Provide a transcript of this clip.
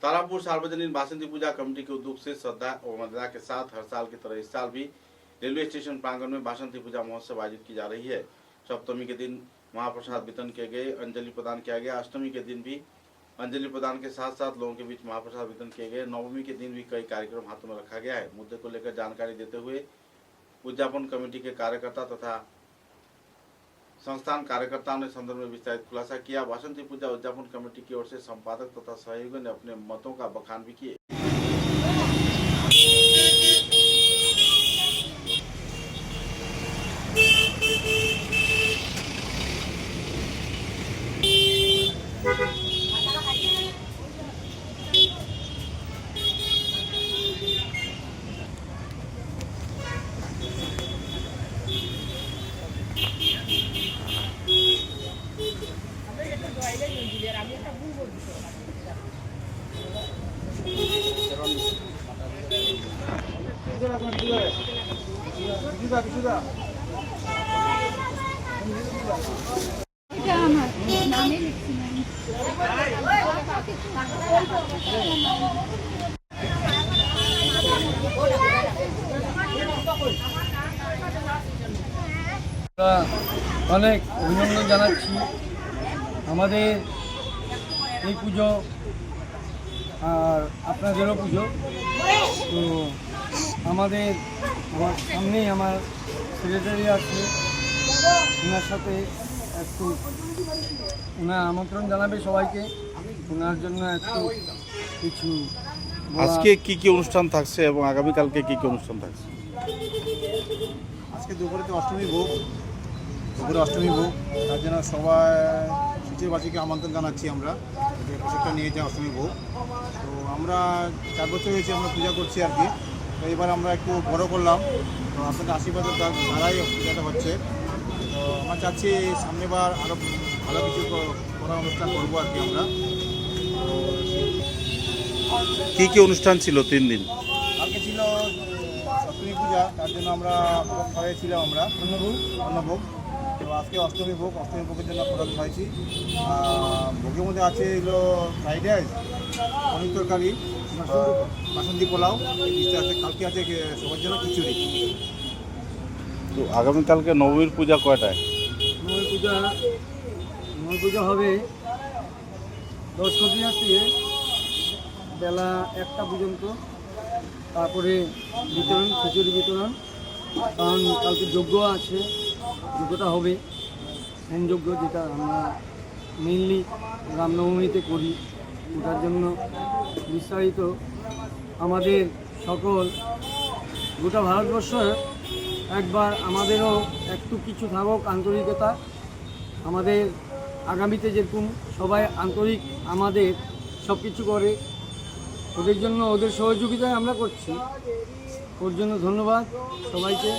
तारापुर सार्वजनिक बासंती पूजा कमेटी के उद्योग से श्रद्धा और मर्यादा के साथ हर साल की तरह इस साल भी रेलवे स्टेशन प्रांगण में बासंती पूजा महोत्सव आयोजित की जा रही है। सप्तमी के दिन महाप्रसाद वितरण किए गए, अंजलि प्रदान किया गया। अष्टमी के दिन भी अंजलि प्रदान के साथ साथ लोगों के बीच महाप्रसाद वितरण किए गए। नवमी के दिन भी कई कार्यक्रम हाथों में रखा गया है। मुद्दे को लेकर जानकारी देते हुए उद्यापन कमेटी के कार्यकर्ता तथा संस्थान कार्यकर्ताओं ने संदर्भ में विस्तारित खुलासा किया। बासंती पूजा उद्यापन कमेटी की ओर से संपादक तथा सहयोगियों ने अपने मतों का बखान भी किए। অনেক অভিনন্দন জানাচ্ছি আমাদের এই পুজো আর আপনাদেরও পুজো। তো আমার সামনেই আমার সেক্রেটারি আছে, ওনার সাথে একটু ওনার আমন্ত্রণ জানাবে সবাইকে, ওনার জন্য একটু কিছু। আজকে কি কি অনুষ্ঠান থাকছে এবং আগামীকালকে কি কি অনুষ্ঠান থাকছে? আজকে দুপুরে তো অষ্টমী ভোগ, তার জন্য সবাই সূচিবাসীকে আমন্ত্রণ জানাচ্ছি আমরা যে প্রসাদটা নিয়ে যাই অষ্টমী ভোগ। তো আমরা 4 বছর হয়েছে আমরা পূজা করছি আর কি। তো এবার আমরা একটু বড় করলাম, তো আপনাদের আশীর্বাদের দ্বারাই পূজাটা হচ্ছে। তো আমরা চাচ্ছি সামনেবার আরও ভালো কিছু করার অনুষ্ঠান করবো আর কি আমরা। কি কি অনুষ্ঠান ছিল 3 দিন? কালকে ছিল সপ্তমী পূজা, তার জন্য আমরা খাওয়াইছিলাম আমরা অন্নভোগ। তো আজকে অষ্টমী ভোগের জন্য প্রদান খাইছি। ভোগের মধ্যে আছে এগুলো ফ্রাইড রাইস, পনির তরকারি, বাসন্তী পোলাও, আছে। কালকে আছে সবার জন্য খিচুড়ি। তো আগামীকালকে নবমীর পূজা কয়টায়? নবমী পূজা হবে 10 থেকে বেলা 1টা পর্যন্ত। তারপরে বিতরণ, খিচুড়ি বিতরণ। কারণ কালকে যজ্ঞ আছে, যজ্ঞটা হবে ধ্যান যজ্ঞ, যেটা আমরা মেইনলি রামনবমীতে করি। ওটার জন্য বিস্তারিত আমাদের সকল গোটা ভারতবর্ষে একবার আমাদেরও একটু কিছু থাকুক আন্তরিকতা। আমাদের আগামীতে যেরকম সবাই আন্তরিক আমাদের সব কিছু করে, ওদের জন্য ওদের সহযোগিতায় আমরা করছি। ওর জন্য ধন্যবাদ সবাইকে।